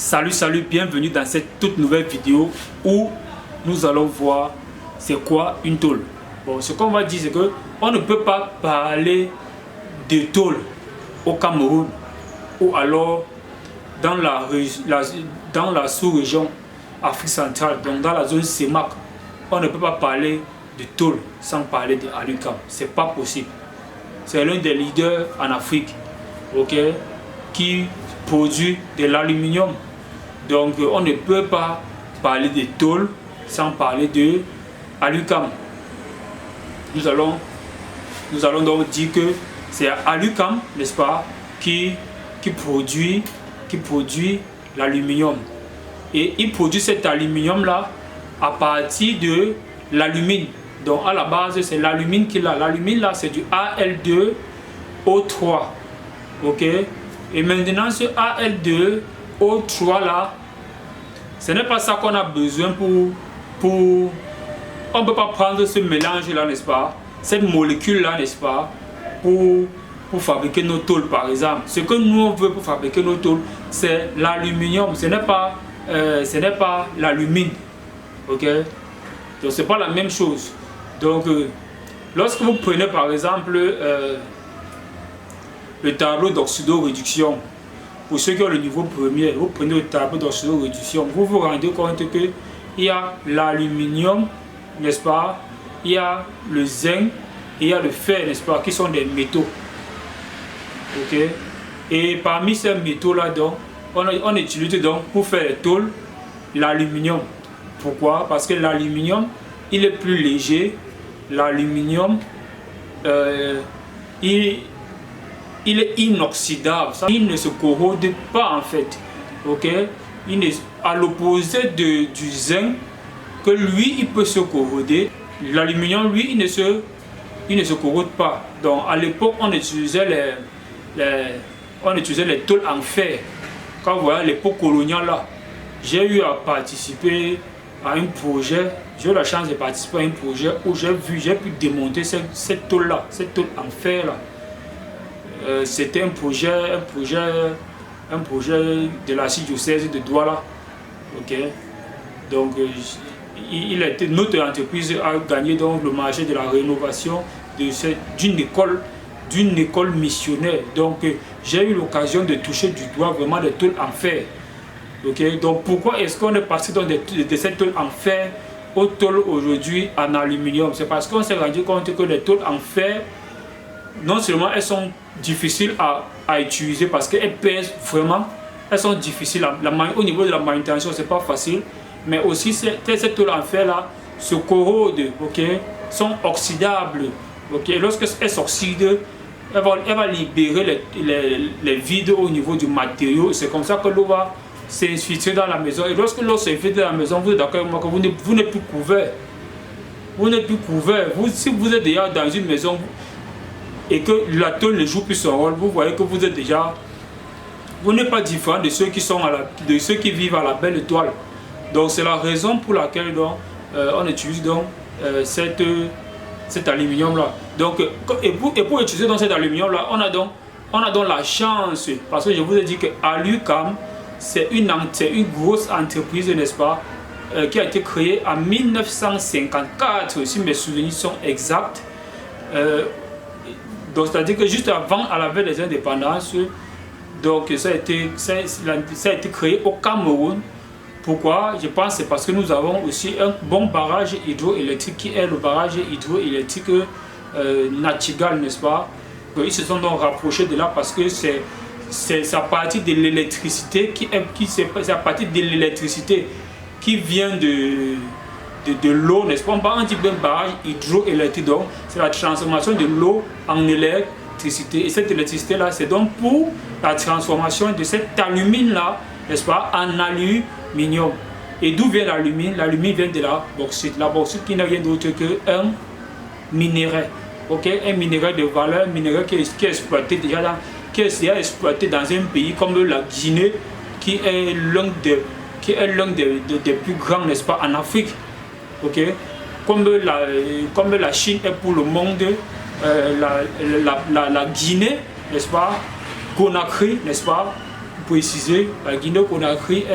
Salut, bienvenue dans cette toute nouvelle vidéo où nous allons voir c'est quoi une tôle. Bon, ce qu'on va dire c'est que on ne peut pas parler de tôle au Cameroun ou alors dans la sous-région Afrique centrale, donc dans la zone CEMAC. On ne peut pas parler de tôle sans parler de Alucam. C'est pas possible. C'est l'un des leaders en Afrique, ok, qui produit de l'aluminium. Donc on ne peut pas parler de tôle sans parler de Alucam. Nous allons donc dire que c'est Alucam, n'est-ce pas, qui produit l'aluminium. Et il produit cet aluminium là à partir de l'alumine. Donc à la base c'est l'alumine qu'il a. L'alumine là c'est du Al2O3. Ok. Et maintenant ce Al2O3 là, ce n'est pas ça qu'on a besoin pour on ne peut pas prendre ce mélange là, n'est-ce pas, cette molécule là, n'est-ce pas, pour fabriquer nos tôles par exemple. Ce que nous on veut pour fabriquer nos tôles, c'est l'aluminium, ce n'est pas l'alumine. Ok, donc c'est pas la même chose. Donc lorsque vous prenez par exemple le tableau d'oxydoréduction, pour ceux qui ont le niveau premier, vous prenez le tableau d'oxydoréduction, vous vous rendez compte que il y a l'aluminium, n'est-ce pas, il y a le zinc et il y a le fer, n'est-ce pas, qui sont des métaux. Ok, et parmi ces métaux là, donc on utilise donc pour faire les tôles l'aluminium. Pourquoi? Parce que l'aluminium il est plus léger. L'aluminium il est inoxydable, il ne se corrode pas en fait. Ok, à l'opposé du zinc, que lui il peut se corroder, l'aluminium lui il ne se corrode pas. Donc à l'époque on utilisait les tôles en fer. Quand vous voyez l'époque coloniale là, j'ai eu à participer à un projet, j'ai eu la chance de participer à un projet où j'ai pu démonter cette tôle là, cette tôle en fer là. C'était un projet de l'archidiocèse de Douala. Ok, donc notre entreprise a gagné donc le marché de la rénovation d'une école missionnaire. Donc j'ai eu l'occasion de toucher du doigt vraiment des tôles en fer. Ok, donc pourquoi est-ce qu'on est passé dans de cette tôle en fer aux tôles aujourd'hui en aluminium? C'est parce qu'on s'est rendu compte que les tôles en fer, non seulement elles sont difficiles à utiliser parce qu'elles pèsent vraiment, elles sont difficiles au niveau de la manutention, c'est pas facile, mais aussi ces tôles en fer là se corrodent, ok, sont oxydables. Ok, lorsque elles s'oxydent, elle va libérer les vides au niveau du matériau. C'est comme ça que l'eau va s'infiltrer dans la maison. Et lorsque l'eau s'infiltre dans la maison, vous êtes d'accord avec moi que vous n'êtes plus couvert. Vous n'êtes plus couvert. Si vous êtes déjà dans une maison et que la tôle ne joue plus son rôle, vous voyez que vous êtes déjà, vous n'êtes pas différent de ceux qui vivent à la belle étoile. Donc c'est la raison pour laquelle donc, on utilise donc cet aluminium là. Donc et pour utiliser dans cet aluminium là, on a donc la chance, parce que je vous ai dit que Alucam c'est une grosse entreprise, n'est-ce pas, qui a été créée en 1954 si mes souvenirs sont exacts. Donc c'est-à-dire que juste avant, à la veille des indépendances, donc ça a été créé au Cameroun. Pourquoi? Je pense que c'est parce que nous avons aussi un bon barrage hydroélectrique qui est le barrage hydroélectrique Nachtigal, n'est-ce pas? Ils se sont donc rapprochés de là parce que c'est à partir de l'électricité c'est à partir de l'électricité qui vient de l'eau, n'est-ce pas? On dit bien barrage hydroélectrique, donc c'est la transformation de l'eau en électricité. Et cette électricité là, c'est donc pour la transformation de cette alumine là, n'est-ce pas, en aluminium. Et d'où vient l'alumine? L'alumine vient de la bauxite. La bauxite qui n'est rien d'autre qu'un minerai. Ok, un minerai de valeur, un minerai qui est exploité dans un pays comme la Guinée, qui est l'un des plus grands, n'est-ce pas, en Afrique. Ok, comme la Chine est pour le monde, la Guinée, n'est-ce pas, Conakry, n'est-ce pas, préciser, la Guinée-Conakry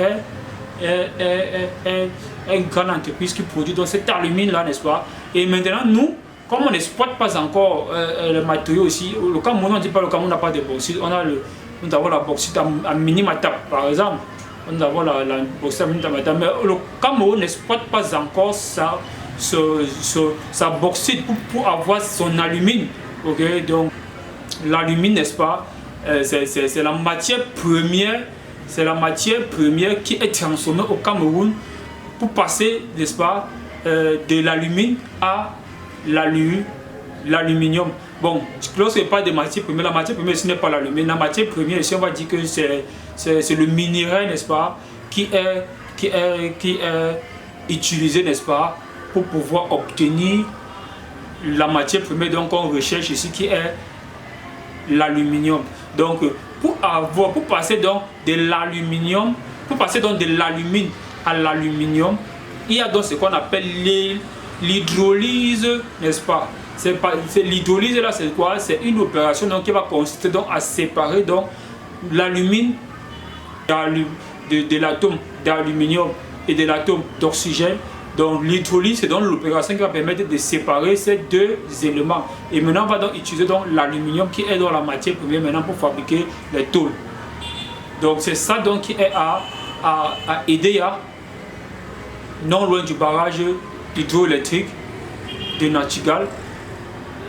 est une grande entreprise qui produit donc cette alumine-là, n'est-ce pas? Et maintenant, nous, comme on n'exploite pas encore les matériaux aussi, le Cameroun, on ne dit pas le Cameroun n'a pas de bauxite, nous avons la bauxite à Minimatap, par exemple. Nous avons la bauxite à Minimatap, mais le Cameroun n'exploite pas encore sa bauxite pour avoir son alumine. Okay? Donc, l'alumine, n'est-ce pas, c'est la matière première. C'est la matière première qui est transformée au Cameroun pour passer, n'est-ce pas, de l'alumine à l'aluminium. Bon, lorsque je parle de matière première, la matière première, ce n'est pas l'alumine. La matière première, ici, on va dire que c'est le minerai, n'est-ce pas, qui est utilisé, n'est-ce pas, pour pouvoir obtenir la matière première. Donc, on recherche ici qui est l'aluminium. Donc, pour passer donc de l'aluminium, pour passer donc de l'alumine à l'aluminium, il y a donc ce qu'on appelle l'hydrolyse, n'est-ce pas? L'hydrolyse là, c'est quoi? C'est une opération donc qui va consister donc à séparer donc l'alumine de l'atome d'aluminium et de l'atome d'oxygène. Donc l'hydrolyse, c'est donc l'opération qui va permettre de séparer ces deux éléments. Et maintenant on va donc utiliser donc l'aluminium qui est dans la matière première maintenant pour fabriquer les tôles. Donc c'est ça donc qui est à Edea, non loin du barrage hydroélectrique de Nachtigal.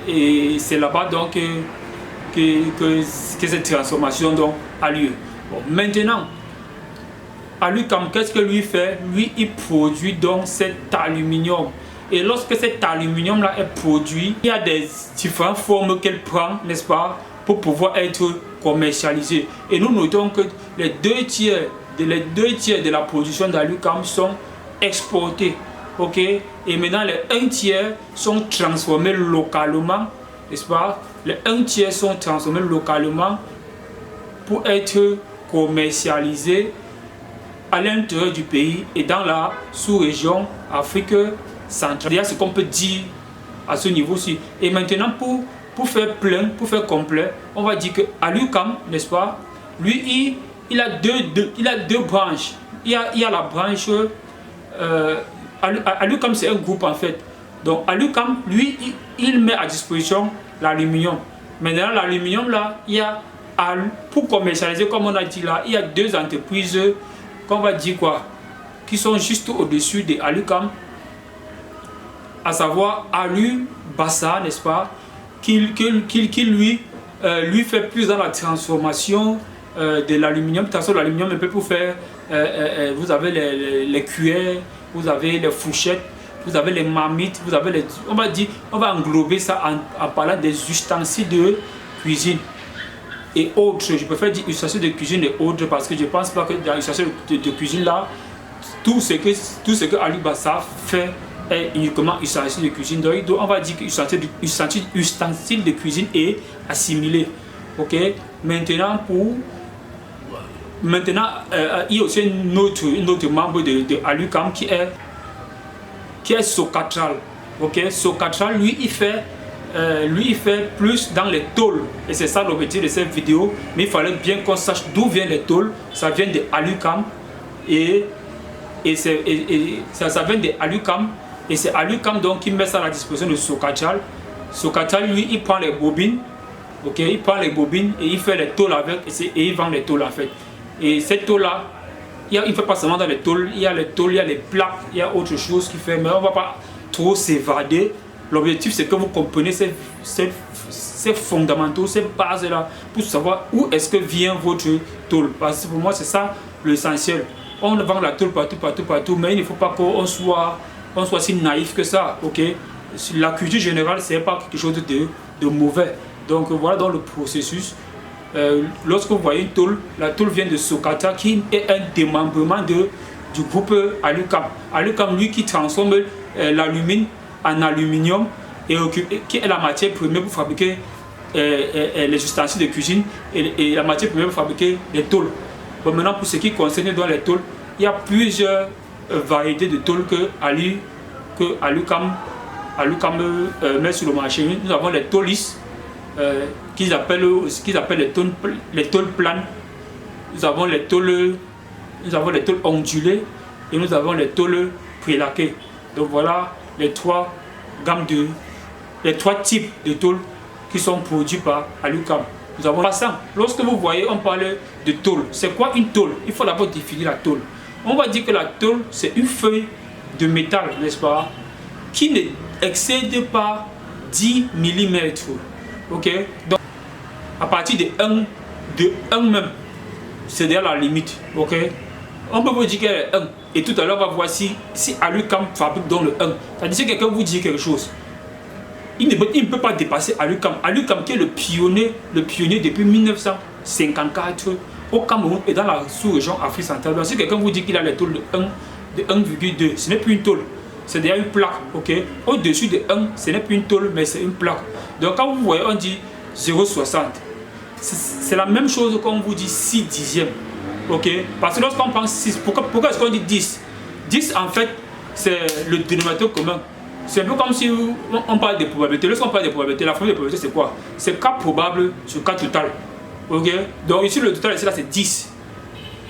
Et c'est là-bas donc que cette transformation donc a lieu. Bon, maintenant, Alucam, qu'est-ce que lui fait? Lui, il produit donc cet aluminium. Et lorsque cet aluminium-là est produit, il y a des différentes formes qu'elle prend, n'est-ce pas, pour pouvoir être commercialisé. Et nous notons que les deux tiers de la production d'Alucam sont exportés. Ok, et maintenant les 1 tiers sont transformés localement, n'est-ce pas? Les 1 tiers sont transformés localement pour être commercialisés à l'intérieur du pays et dans la sous-région Afrique centrale. Il y a ce qu'on peut dire à ce niveau-ci. Et maintenant, pour faire plein, pour faire complet, on va dire que Alucam, n'est-ce pas? Lui, il a deux branches. Il y a la branche Alucam, c'est un groupe en fait. Donc Alucam, lui, il met à disposition l'aluminium. Maintenant, l'aluminium là, il y a pour commercialiser, comme on a dit là, il y a 2 entreprises qu'on va dire quoi, qui sont juste au-dessus de Alucam, à savoir Alu Bassa, n'est-ce pas, qui lui fait plus dans la transformation de l'aluminium. De toute façon, l'aluminium un peu pour faire, vous avez les cuillères, vous avez les fourchettes, vous avez les marmites, vous avez les, on va englober ça en parlant des ustensiles de cuisine et autres. Je préfère dire ustensiles de cuisine et autres parce que je ne pense pas que dans les ustensiles de cuisine là, tout ce que Alu Bassa fait est uniquement ustensiles de cuisine. Donc on va dire que ustensiles de cuisine est assimilé. Ok. Maintenant il y a aussi une autre membre de Alucam qui est Socatral. Ok, Socatral, lui il fait plus dans les tôles. Et c'est ça l'objectif de cette vidéo. Mais il fallait bien qu'on sache d'où viennent les tôles. Ça vient de Alucam. Et ça vient de Alucam. Et c'est Alucam donc qui met ça à la disposition de Socatral. Socatral, lui, il prend les bobines. Ok, il prend les bobines et il fait les tôles avec. Et il vend les tôles en fait. Et cette tôle-là, il ne fait pas seulement dans les tôles, il y a les tôles, il y a les plaques, il y a autre chose qui fait, mais on ne va pas trop s'évader. L'objectif, c'est que vous compreniez ces fondamentaux, ces bases-là, pour savoir où est-ce que vient votre tôle. Parce que pour moi, c'est ça l'essentiel. On vend la tôle partout, mais il ne faut pas qu'on soit si naïf que ça. Ok? La culture générale, ce n'est pas quelque chose de mauvais. Donc voilà dans le processus. Lorsque vous voyez une tôle, la tôle vient de Socata qui est un démembrement du groupe Alucam. Alucam, lui, qui transforme l'alumine en aluminium et qui est la matière première pour fabriquer les ustensiles de cuisine et la matière première pour fabriquer les tôles. Bon, maintenant, pour ce qui concerne dans les tôles, il y a plusieurs variétés de tôles que Alucam met sur le marché. Nous avons les tôles lisses, qu'ils appellent les tôles planes. nous avons les tôles ondulées et nous avons les tôles prélaquées. Donc voilà les trois types de tôles qui sont produits par Alucam. Nous avons passant. Lorsque vous voyez, on parle de tôle. C'est quoi une tôle? Il faut d'abord définir la tôle. On va dire que la tôle, c'est une feuille de métal, n'est-ce pas, qui ne excède pas 10 mm. Ok? Donc, à partir de 1 même, c'est déjà la limite. Ok? On peut vous dire qu'elle est 1. Et tout à l'heure, on va voir si Alucam fabrique dans le 1. C'est-à-dire que quelqu'un vous dit quelque chose. Il ne peut pas dépasser Alucam. Alucam qui est le pionnier depuis 1954 au Cameroun et dans la sous-région Afrique centrale. Donc si quelqu'un vous dit qu'il a les tôles de 1,2, ce n'est plus une tôle, c'est déjà une plaque. Okay? Au-dessus de 1, ce n'est plus une tôle, mais c'est une plaque. Donc quand vous voyez, on dit 0,60. C'est la même chose quand on vous dit 6 dixièmes. Okay? Parce que lorsqu'on pense 6, pourquoi est-ce qu'on dit 10? 10 en fait, c'est le dénominateur commun. C'est un peu comme si on parle des probabilités. Lorsqu'on parle des probabilités, la formule des probabilités c'est quoi? C'est cas probable sur cas total. Ok? Donc ici le total ici là c'est 10.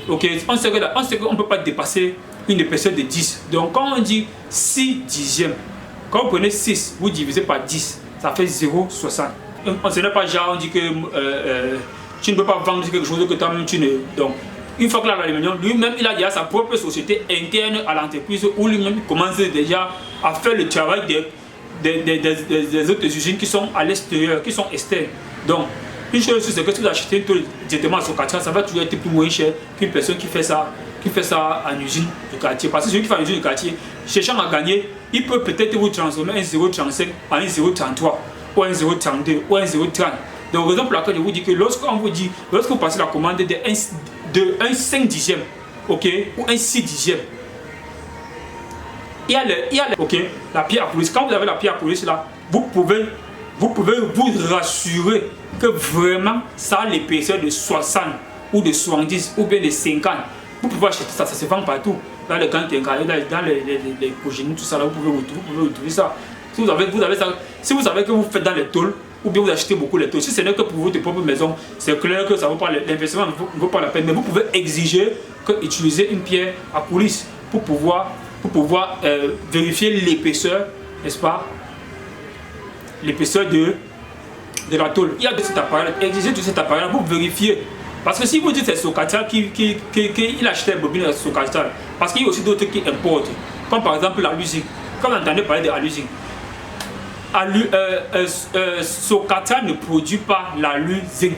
Ok? On sait qu'on ne peut pas dépasser une épaisseur de 10. Donc quand on dit 6 dixièmes, quand vous prenez 6, vous divisez par 10, ça fait 0,60. Ce n'est pas genre on dit que tu ne peux pas vendre quelque chose que toi-même tu ne... Donc une fois que l'aluminium, lui-même, il a déjà sa propre société interne à l'entreprise où lui-même commence déjà à faire le travail des autres usines qui sont à l'extérieur, qui sont externes. Donc, une chose, c'est que si vous achetez une tôle directement à son quartier, ça va toujours être plus moins cher qu'une personne qui fait ça en usine du quartier. Parce que celui qui fait en usine du quartier, cherchant à gagner, il peut peut-être vous transformer un 0,35 en un 0,33 ou un 0,32 ou un 0,30. Donc, raison pour laquelle je vous dis que lorsque vous passez la commande de 1 5 dixième, ok, ou un 6 dixième, il y a la pierre à police. Quand vous avez la pierre à police là, vous pouvez vous rassurer que vraiment ça a l'épaisseur de 60 ou de 70 ou bien de 50. Vous pouvez acheter ça, ça se vend partout. Dans les gants dans les cogénies, tout ça là, vous pouvez retrouver ça. Si vous avez ça, si vous savez que vous faites dans les tôles, ou bien vous achetez beaucoup les tôles, si ce n'est que pour votre propre maison, c'est clair que ça vaut pas l'investissement ne vaut pas la peine. Mais vous pouvez exiger utiliser une pierre à police pour pouvoir vérifier l'épaisseur, n'est-ce pas, l'épaisseur de la tôle. Il y a de cet appareil, exiger de cet appareil pour vérifier. Parce que si vous dites que c'est Socatal qui achetait une bobine Socatal, parce qu'il y a aussi d'autres qui importent, comme par exemple la lusine. Comme vous entendez parler de la lusine, Socatal ne produit pas la lusine.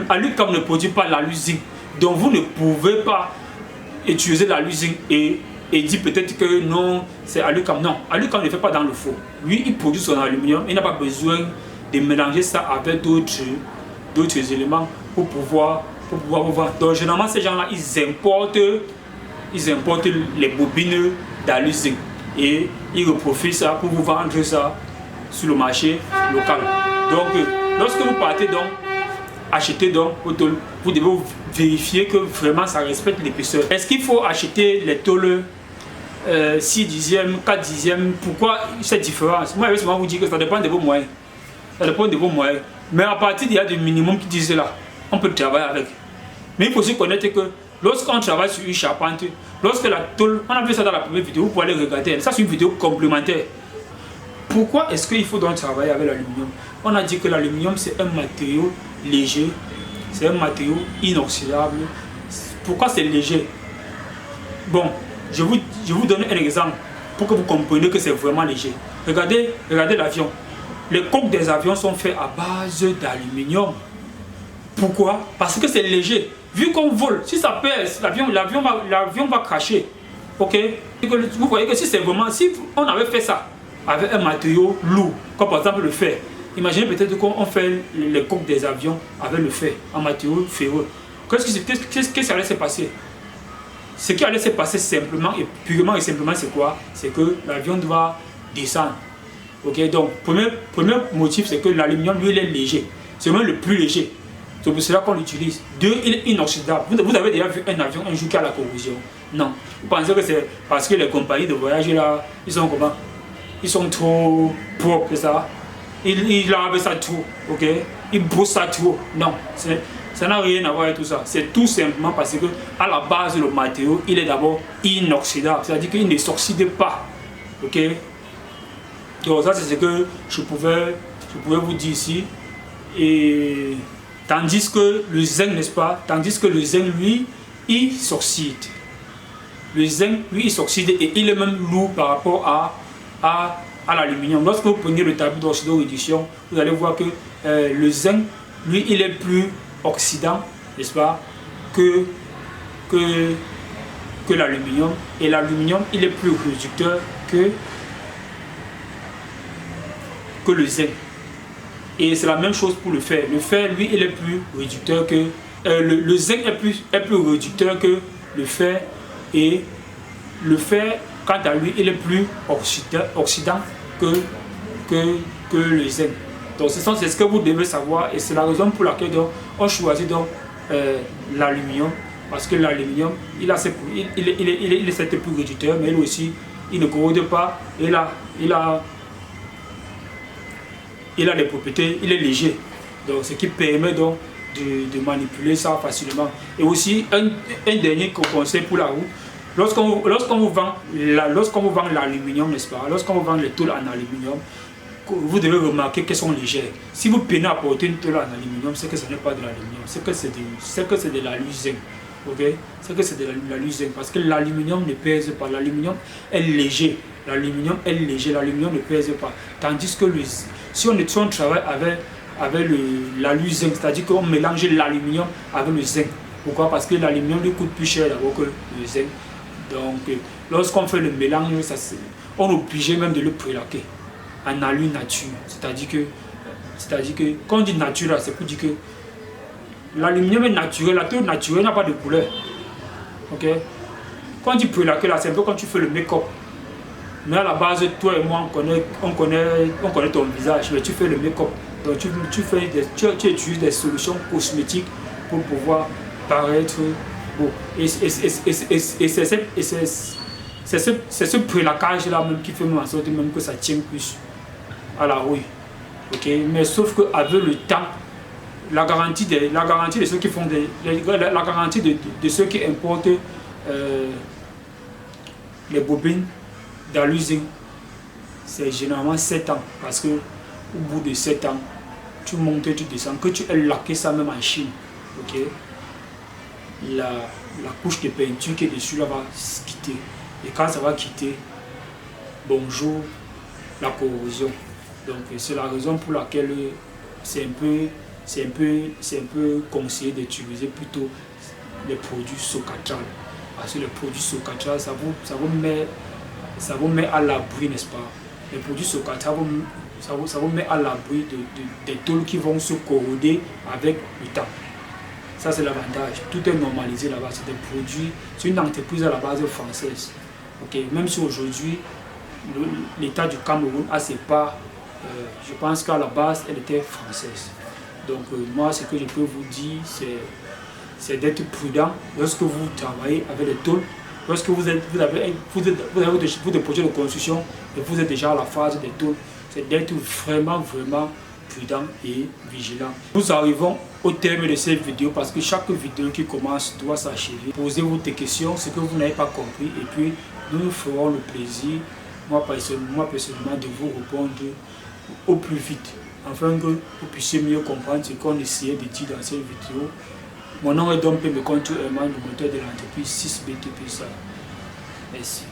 Alucam ne produit pas la lusine. Donc vous ne pouvez pas utiliser la lusine et dire peut-être que non, c'est Alucam. Non, Alucam ne fait pas dans le faux. Lui, il produit son aluminium. Il n'a pas besoin de mélanger ça avec d'autres éléments pour pouvoir vous vendre. Donc généralement, ces gens-là, ils importent les bobines d'alusine et ils reprofitent ça pour vous vendre ça sur le marché local. Donc lorsque vous partez donc acheter donc vos tôles, vous devez vérifier que vraiment ça respecte l'épaisseur. Est-ce qu'il faut acheter les tôles 6 dixièmes, 4 dixièmes? Pourquoi cette différence? Moi je vais seulement vous dire que ça dépend de vos moyens. Ça dépend de vos moyens. Mais à partir d'il y a du minimum qui disent là, on peut travailler avec. Mais il faut aussi connaître que lorsqu'on travaille sur une charpente, lorsque la tôle, on a vu ça dans la première vidéo, vous pouvez aller regarder. Ça c'est une vidéo complémentaire. Pourquoi est-ce qu'il faut donc travailler avec l'aluminium? On a dit que l'aluminium c'est un matériau léger, c'est un matériau inoxydable. Pourquoi c'est léger? Bon, je vous donne un exemple pour que vous compreniez que c'est vraiment léger. Regardez l'avion. Les coques des avions sont faites à base d'aluminium. Pourquoi? Parce que c'est léger. Vu qu'on vole, si ça pèse, l'avion va cracher. Ok? Vous voyez que si c'est vraiment, si on avait fait ça avec un matériau lourd, comme par exemple le fer, imaginez peut-être qu'on fait les coques des avions avec le fer, en matériau ferreux. Qu'est-ce qui allait se passer? Ce qui allait se passer simplement et purement et simplement, c'est quoi? C'est que l'avion doit descendre. Ok, donc, premier motif, c'est que l'aluminium, lui, il est léger. C'est même le plus léger. C'est pour cela qu'on l'utilise. Deux, il est inoxydable. Vous avez déjà vu un avion un jour qui a la corrosion? Non. Vous pensez que c'est parce que les compagnies de voyage, là, ils sont comment? Ils sont trop propres, c'est ça? Ils lavent ça trop, ok? Ils brossent ça trop. Non. Ça n'a rien à voir avec tout ça. C'est tout simplement parce que à la base, le matériau, il est d'abord inoxydable. C'est-à-dire qu'il ne s'oxyde pas. Ok? Donc ça, c'est ce que je pouvais vous dire ici. Et tandis que le zinc, n'est-ce pas? Tandis que le zinc, lui, il s'oxyde. Le zinc, lui, il s'oxyde et il est même lourd par rapport à l'aluminium. Lorsque vous prenez le tableau d'oxydo-réduction, vous allez voir que le zinc, lui, il est plus oxydant, n'est-ce pas, que l'aluminium. Et l'aluminium, il est plus réducteur que le zinc. Et c'est la même chose pour le fer. Le fer, lui, il est plus réducteur que... le zinc est plus réducteur que le fer. Et le fer, quant à lui, il est plus oxydant que le zinc. Donc c'est ce que vous devez savoir. Et c'est la raison pour laquelle donc, on choisit donc l'aluminium. Parce que l'aluminium, il est certes plus réducteur, mais lui aussi, il ne corrode pas. Il a des propriétés, il est léger. Donc ce qui permet donc de manipuler ça facilement. Et aussi, un dernier conseil pour la roue. Lorsqu'on vous vend l'aluminium, n'est-ce pas? Lorsqu'on vous vend les tôles en aluminium, vous devez remarquer qu'elles sont légères. Si vous peinez à porter une tôle en aluminium, c'est que ce n'est pas de l'aluminium, c'est que c'est de l'alu-zinc. Okay? C'est que c'est de l'alu-zinc parce que l'aluminium ne pèse pas. L'aluminium est léger. L'aluminium est léger. L'aluminium ne pèse pas. Tandis que si on travaille avec l'alu-zinc, c'est-à-dire qu'on mélange l'aluminium avec le zinc. Pourquoi? Parce que l'aluminium lui coûte plus cher d'abord que le zinc. Donc, lorsqu'on fait le mélange, on est obligé même de le prélaquer en alu nature. C'est-à-dire que quand on dit nature, c'est pour dire que l'aluminium est naturel, la tôle naturelle n'a pas de couleur. Ok? Quand on dit prélaquer, c'est un peu quand tu fais le make-up. Mais à la base, toi et moi, on connaît ton visage, mais tu fais le make-up. Donc tu utilises des solutions cosmétiques pour pouvoir paraître beau. Et c'est ce prélaquage-là même qui fait en sorte même que ça tient plus à la rouille. Okay? Mais sauf qu'avec le temps, la garantie de ceux qui font la garantie de ceux qui importent les bobines d'alu-zinc, c'est généralement 7 ans. Parce que au bout de 7 ans, tu montes, tu descends, que tu aies laqué ça même en Chine. Okay? La couche de peinture qui est dessus là va quitter. Et quand ça va quitter, bonjour la corrosion. Donc c'est la raison pour laquelle c'est un peu conseillé d'utiliser plutôt les produits Socatral. Parce que les produits Socatral, ça vous met à l'abri, n'est-ce pas? Les produits Socatral, ça vous met à l'abri des tôles qui vont se corroder avec le temps. Ça, c'est l'avantage. Tout est normalisé là-bas. C'est des produits, c'est une entreprise à la base française. Okay? Même si aujourd'hui, l'État du Cameroun a ses parts, je pense qu'à la base, elle était française. Donc, moi, ce que je peux vous dire, c'est d'être prudent lorsque vous travaillez avec les tôles. Lorsque vous avez des projets de construction et vous êtes déjà à la phase des tôles, c'est d'être vraiment prudent et vigilant. Nous arrivons au terme de cette vidéo parce que chaque vidéo qui commence doit s'achever. Posez-vous des questions, ce que vous n'avez pas compris, et puis nous nous ferons le plaisir, moi personnellement, de vous répondre au plus vite, afin que vous puissiez mieux comprendre ce qu'on essayait de dire dans cette vidéo. Mon nom est Dom P. Mekonto Herman, le moteur de l'entreprise 6BTP. Merci.